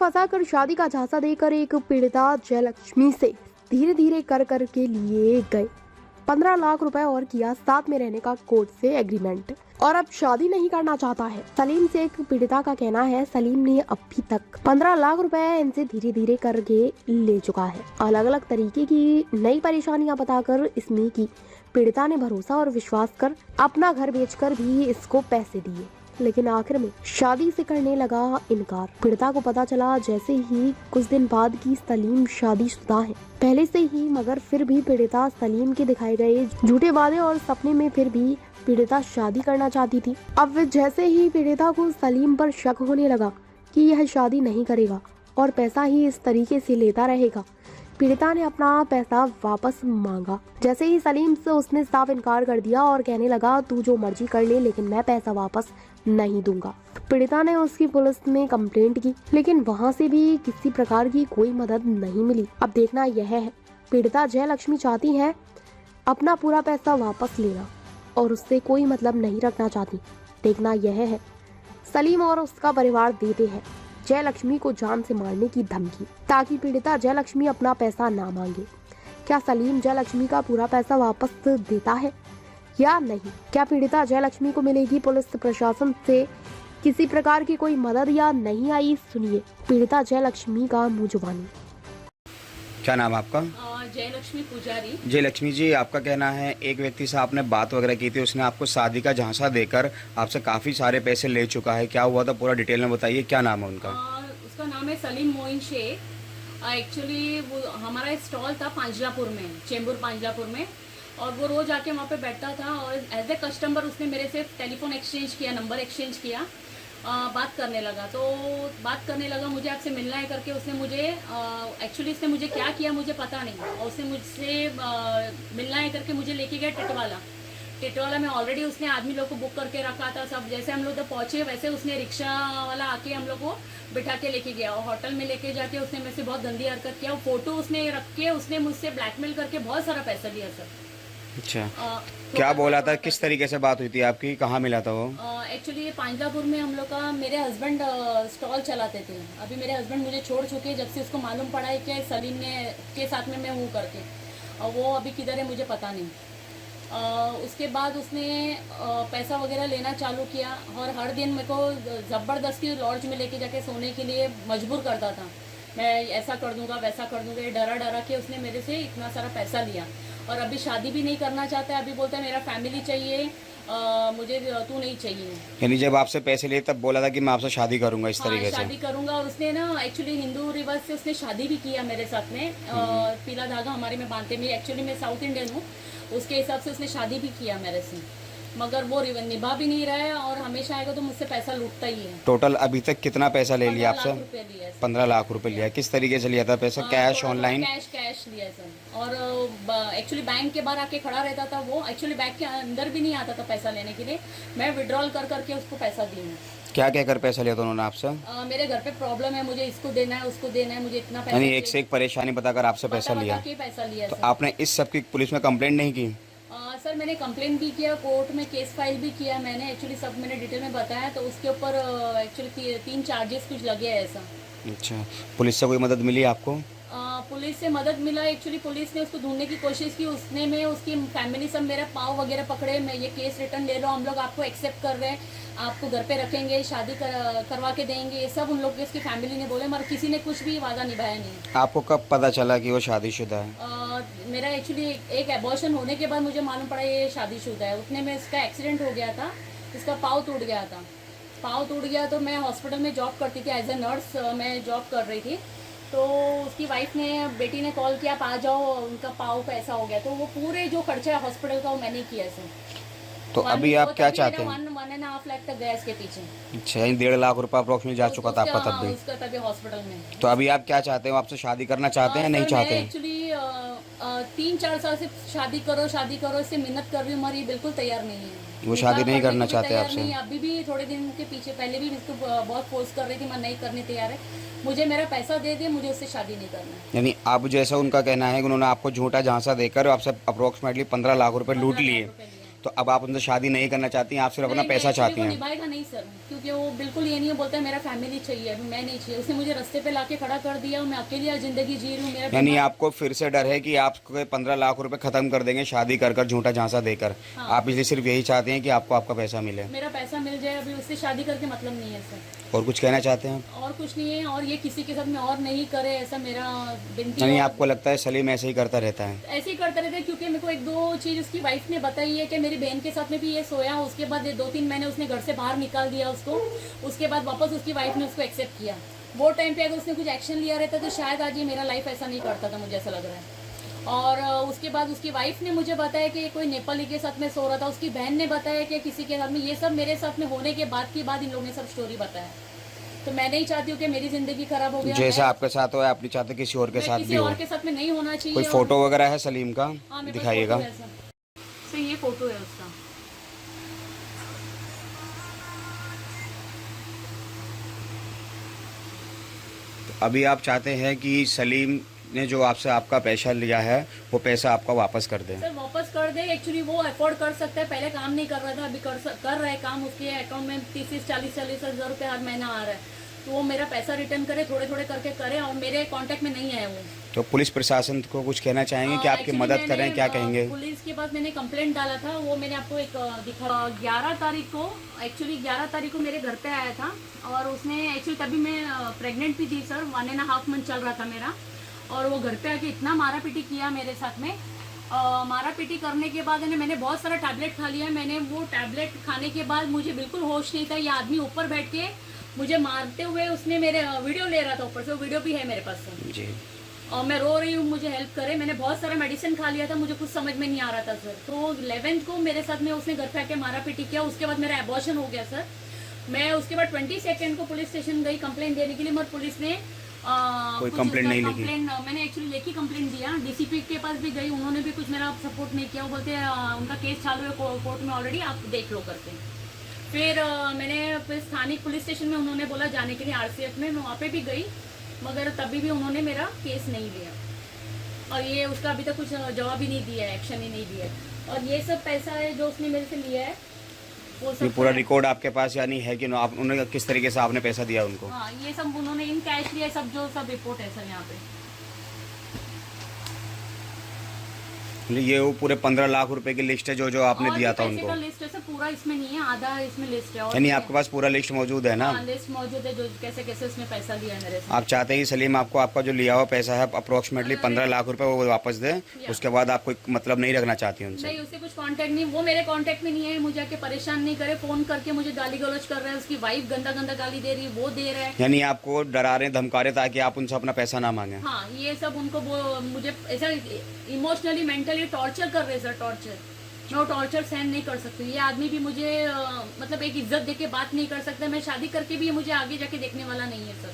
फंसाकर शादी का झांसा देकर एक पीड़िता जयलक्ष्मी से धीरे धीरे कर के लिए गए 15 लाख रुपए और किया साथ में रहने का कोर्ट से एग्रीमेंट और अब शादी नहीं करना चाहता है। सलीम से एक पीड़िता का कहना है सलीम ने अभी तक 15 लाख रुपए इनसे धीरे धीरे करके ले चुका है। अलग अलग तरीके की नई परेशानियां बताकर इसमें की पीड़िता ने भरोसा और विश्वास कर अपना घर बेचकर भी इसको पैसे दिए, लेकिन आखिर में शादी से करने लगा इनकार। पीड़िता को पता चला जैसे ही कुछ दिन बाद कि सलीम शादीशुदा है पहले से ही, मगर फिर भी पीड़िता सलीम के दिखाए गए झूठे वादे और सपने में फिर भी पीड़िता शादी करना चाहती थी। अब जैसे ही पीड़िता को सलीम पर शक होने लगा कि यह शादी नहीं करेगा और पैसा ही इस तरीके से लेता रहेगा, पीड़िता ने अपना पैसा वापस मांगा। जैसे ही सलीम से उसने साफ इनकार कर दिया और कहने लगा तू जो मर्जी कर ले लेकिन मैं पैसा वापस नहीं दूंगा। पीड़िता ने उसकी पुलिस में कंप्लेंट की, लेकिन वहां से भी किसी प्रकार की कोई मदद नहीं मिली। अब देखना यह है पीड़िता जयलक्ष्मी चाहती है अपना पूरा पैसा वापस लेना और उससे कोई मतलब नहीं रखना चाहती। देखना यह है सलीम और उसका परिवार देते हैं जयलक्ष्मी को जान से मारने की धमकी ताकि पीड़िता जयलक्ष्मी अपना पैसा ना मांगे। क्या सलीम जयलक्ष्मी का पूरा पैसा वापस देता है या नहीं? क्या पीड़िता जयलक्ष्मी को मिलेगी पुलिस प्रशासन से किसी प्रकार की कोई मदद या नहीं? आई सुनिए पीड़िता जयलक्ष्मी का मुंह जुबानी। क्या नाम आपका? जयलक्ष्मी पुजारी। जयलक्ष्मी जी, आपका कहना है एक व्यक्ति से आपने बात वगैरह की थी, उसने आपको शादी का झांसा देकर आपसे काफी सारे पैसे ले चुका है। क्या हुआ था पूरा डिटेल में बताइए, क्या नाम है उनका? उसका नाम है सलीम मोइन शेख। एक्चुअली वो हमारा स्टॉल था पांजलापुर में, चेंबूर पांजलापुर में, और वो रोज आके वहाँ पे बैठता था और एज ए कस्टमर उसने मेरे से टेलीफोन एक्सचेंज किया, नंबर एक्सचेंज किया, बात करने लगा। तो बात करने लगा मुझे आपसे मिलना है करके उसने मुझे एक्चुअली इसने मुझे क्या किया मुझे पता नहीं, और उसने मुझसे मिलना है करके मुझे लेके गया टिटवाला में। ऑलरेडी उसने आदमी लोग को बुक करके रखा था सब। जैसे हम लोग तो पहुंचे वैसे उसने रिक्शा वाला आके हम लोग को बिठा के लेके गया और होटल में लेके जाके उसने मेरे से बहुत गंदी हरकत किया। फोटो उसने रख के उसने मुझसे ब्लैकमेल करके बहुत सारा पैसा लिया सर। अच्छा, क्या बोला था, किस तरीके से बात हुई थी आपकी, कहाँ मिला था वो? एक्चुअली पांजलापुर में हम लोग का, मेरे हस्बैंड स्टॉल चलाते थे। अभी मेरे हस्बैंड मुझे छोड़ चुके जब से उसको मालूम पड़ा है कि सलीम ने के साथ में मैं हूँ करके, और वो अभी किधर है मुझे पता नहीं। उसके बाद उसने पैसा वगैरह लेना चालू किया और हर दिन मेरे को ज़बरदस्ती लॉज में लेके जाके सोने के लिए मजबूर करता था। मैं ऐसा कर दूंगा वैसा कर दूंगा, ये डरा डरा के उसने मेरे से इतना सारा पैसा लिया। और अभी शादी भी नहीं करना चाहता है, अभी बोलता है मेरा फैमिली चाहिए, मुझे तू नहीं चाहिए। यानी जब आपसे पैसे लिए तब बोला था कि मैं आपसे शादी करूंगा इस तरीके से? शादी करूंगा। और उसने ना एक्चुअली हिंदू रिवाज से उसने शादी भी किया मेरे साथ में। पीला धागा हमारे में बांधते में, एक्चुअली मैं साउथ इंडियन हूँ, उसके हिसाब से उसने शादी भी किया मेरे से, मगर वो निभा भी नहीं रहा है और हमेशा आएगा तो मुझसे पैसा लूटता ही है। टोटल अभी तक कितना पैसा ले लिया आपसे? 15 लाख रुपए लिया। किस तरीके से लिया था पैसा, कैश, ऑनलाइन? कैश लिया सर। और एक्चुअली बैंक के बाहर आके खड़ा रहता था वो, एक्चुअली बैंक के अंदर भी नहीं आता था पैसा लेने के लिए। मैं विड्रॉल कर करके उसको पैसा दी हूँ। क्या कहकर पैसा लिया था उन्होंने आपसे? मेरे घर पे प्रॉब्लम है, मुझे इसको देना है उसको देना है, मुझे इतना पैसा। यानी एक से एक परेशानी बताकर आपसे पैसा लिया? तो आपने इस सब की पुलिस में कंप्लेंट नहीं की? सर मैंने कंप्लेन भी किया, कोर्ट में केस फाइल भी किया मैंने। एक्चुअली सब मैंने डिटेल में बताया, तो उसके ऊपर एक्चुअली 3 चार्जेस कुछ लगे हैं ऐसा। अच्छा, पुलिस से कोई मदद मिली आपको? पुलिस से मदद मिला। एक्चुअली पुलिस ने उसको ढूंढने की कोशिश की, उसने में उसकी फैमिली सब मेरा पाँव वगैरह पकड़े, मैं ये केस रिटर्न ले लो, हम लोग आपको एक्सेप्ट कर रहे हैं, आपको घर पे रखेंगे, शादी करवा के देंगे, ये सब उन लोग की उसकी फैमिली ने बोले, मगर किसी ने कुछ भी वादा निभाया नहीं। आपको कब पता चला कि वो शादीशुदा है? मेरा एक्चुअली एक एबॉर्शन होने के बाद मुझे मालूम पड़ा ये शादीशुदा है। उतने में इसका एक्सीडेंट हो गया था, इसका पाँव टूट गया था। पाँव टूट गया तो मैं हॉस्पिटल में जॉब करती थी, एज ए नर्स मैं जॉब कर रही थी। तो उसकी वाइफ ने, बेटी ने कॉल किया, आप आ जाओ, उनका पाँव का ऐसा हो गया। तो वो पूरे जो खर्चा है हॉस्पिटल का वो मैंने किया सर। तो अभी आप क्या चाहते हैं? 1.5 लाख तक गया इसके पीछे। अच्छा, 1.5 लाख रुपए अप्रोक्सीमेटली जा चुका था आपका तब भी? उसका तभी हॉस्पिटल में। तो अभी आप क्या चाहते हो, आपसे शादी करना चाहते हैं नहीं चाहते हैं? एक्चुअली 3-4 साल से शादी करो इससे मिन्नत कर रही हूँ, मगर ये बिल्कुल तैयार नहीं है। वो शादी नहीं करना चाहते आपसे? अभी भी थोड़े दिन के पीछे पहले भी इसको बहुत फोर्स कर रही थी, मैं नहीं करने तैयार है, मुझे मेरा पैसा दे दे, मुझे उससे शादी नहीं करना। यानी अब जैसा उनका कहना है कि उन्होंने आपको झूठा झांसा देकर आपसे अप्रोक्सीमेटली 15 लाख रुपए लूट लिए, तो अब आप उनसे शादी नहीं करना चाहती हैं, आप सिर्फ अपना नहीं, पैसा actually चाहती वो हैं? निभाएगा नहीं सर, क्योंकि वो बिल्कुल ये नहीं बोलता है मेरा फैमिली चाहिए, अभी मैं नहीं चाहिए। उसने मुझे रास्ते पे लाके खड़ा कर दिया, मैं अकेली जिंदगी जी रही हूँ। मेरा यानी दिमाग- आपको फिर से डर है कि आपको 15 लाख रुपए खत्म कर देंगे शादी कर कर, झूठा झांसा देकर। हाँ। आप इसलिए सिर्फ यही चाहते हैं कि आपको आपका पैसा मिले, मेरा पैसा मिल जाए, अभी उससे शादी करके मतलब नहीं है सर, और कुछ कहना चाहते हैं? और कुछ नहीं है। और ये किसी के साथ में और नहीं करे, ऐसा मेरा बिनती यानी है। आपको लगता है सलीम ऐसे ही करता रहता है? ऐसे ही करते रहते हैं, क्योंकि मेरे को एक दो चीज उसकी वाइफ ने बताई है कि मेरी बहन के साथ में भी ये सोया, उसके बाद 2-3 महीने उसने घर से बाहर निकाल दिया उसको, उसके बाद वापस उसकी वाइफ ने उसको एक्सेप्ट किया। वो टाइम पे अगर उसने कुछ एक्शन लिया रहता तो शायद आज ये मेरा लाइफ ऐसा नहीं करता था, मुझे ऐसा लग रहा है। और उसके बाद उसकी वाइफ ने मुझे बताया कि कोई नेपाली के साथ में सो रहा था, उसकी बहन ने बताया कि किसी के साथ में, ये सब मेरे साथ में होने के बाद की बात इन लोगों ने सब स्टोरी बताया। तो मैं नहीं चाहती हूँ कि मेरी जिंदगी खराब हो गया। जैसा आपके साथ हुआ, आप नहीं चाहते किसी और के मैं साथ किसी भी हो? और के साथ में नहीं होना चाहिए। कोई और- फोटो वगैरह है सलीम का? हाँ, मेरे पास दिखाइएगा। फोटो है सर। सर, ये फोटो है उसका। अभी आप चाहते हैं कि सलीम ने जो आपसे आपका पैसा लिया है वो पैसा आपका वापस कर दे? सर वापस कर दे, एक्चुअली वो अफोर्ड कर सकता है, पहले काम नहीं कर रहा था, अभी कर रहा है काम। उसके अकाउंट में 30-40 हज़ार रुपये हर महीना आ रहा है, तो वो मेरा पैसा रिटर्न करे, थोड़े थोड़े करके करे, और मेरे कांटेक्ट में नहीं है वो। तो पुलिस प्रशासन को कुछ कहना चाहेंगे कि आपकी Actually, मदद करें? मैंने, क्या कहेंगे? पुलिस के पास मैंने कंप्लेंट डाला था, वो मैंने आपको एक दिखा। 11 तारीख को, एक्चुअली 11 तारीख को मेरे घर पे आया था, और उसने एक्चुअली तभी मैं प्रेग्नेंट भी थी सर, 1.5 मंथ चल रहा था मेरा। और वो घर पे आके इतना मारा पीटी किया मेरे साथ में। मारा पीटी करने के बाद मैंने बहुत सारा टैबलेट खा लिया। मैंने वो टैबलेट खाने के बाद मुझे बिल्कुल होश नहीं था। ये आदमी ऊपर बैठ के मुझे मारते हुए, उसने मेरे वीडियो ले रहा था ऊपर से, वो वीडियो भी है मेरे पास सर। जी। और मैं रो रही हूँ, मुझे हेल्प करे। मैंने बहुत सारा मेडिसिन खा लिया था, मुझे कुछ समझ में नहीं आ रहा था सर। तो 11th को मेरे साथ में उसने घर पे आके मारा पीटी किया। उसके बाद मेरा एबॉर्शन हो गया सर। मैं उसके बाद 22 को पुलिस स्टेशन गई कंप्लेंट देने के लिए, मगर पुलिस ने कोई कंप्लेंट नहीं लिखी? मैंने एक्चुअली लेखी कंप्लेंट दिया, डीसीपी के पास भी गई, उन्होंने भी कुछ मेरा सपोर्ट नहीं किया। वो बोलते उनका केस चालू है कोर्ट में ऑलरेडी, आप देख लो करके। फिर मैंने स्थानिक पुलिस स्टेशन में उन्होंने बोला जाने के लिए, आरसीएफ में, मैं वहाँ पे भी गई, मगर तभी भी उन्होंने मेरा केस नहीं लिया। और ये उसका अभी तक कुछ जवाब ही नहीं दिया है, एक्शन ही नहीं दिया है। और ये सब पैसा है जो उसने मेरे से लिया है, वो ये सब पूरा रिकॉर्ड आपके पास यानी है कि आप उन्होंने किस तरीके से आपने पैसा दिया उनको? हाँ, ये सब उन्होंने इन कैश लिया, सब जो सब रिपोर्ट है सर यहाँ पे। ये वो पूरे 15 लाख रुपए की लिस्ट है जो आपने और दिया भी था पैसे उनको? का लिस्ट है सर, पूरा इसमें नहीं है, आधा इसमें लिस्ट है। और यानी भी आपके पास पूरा लिस्ट मौजूद है ना? हाँ, लिस्ट मौजूद है, जो कैसे कैसे उसने पैसा लिया है मेरे से। आप चाहते हैं कि सलीम आपको आपका जो लिया हुआ पैसा है अप्रोक्सीमेटली 15 लाख रुपए वो वापस दे, उसके बाद आप कोई मतलब नहीं रखना चाहती उनसे? नहीं, उससे कुछ कांटेक्ट नहीं, वो मेरे कांटेक्ट में नहीं है, मुझे आके परेशान नहीं करे, फोन करके मुझे गाली गलौज कर रहा है, उसकी वाइफ गंदा गंदा गाली दे रही है, वो दे रहा है। यानी आपको डरा रहे धमका रहे ताकि आप उनसे अपना पैसा ना मांगे? हाँ, ये सब उनको वो मुझे ऐसा इमोशनली मेंटली टॉर्चर कर रहे सर, टॉर्चर। मैं वो टॉर्चर सहन नहीं कर सकती। ये आदमी भी मुझे मतलब एक इज्जत देके बात नहीं कर सकता। मैं शादी करके भी ये मुझे आगे जाके देखने वाला नहीं है सर।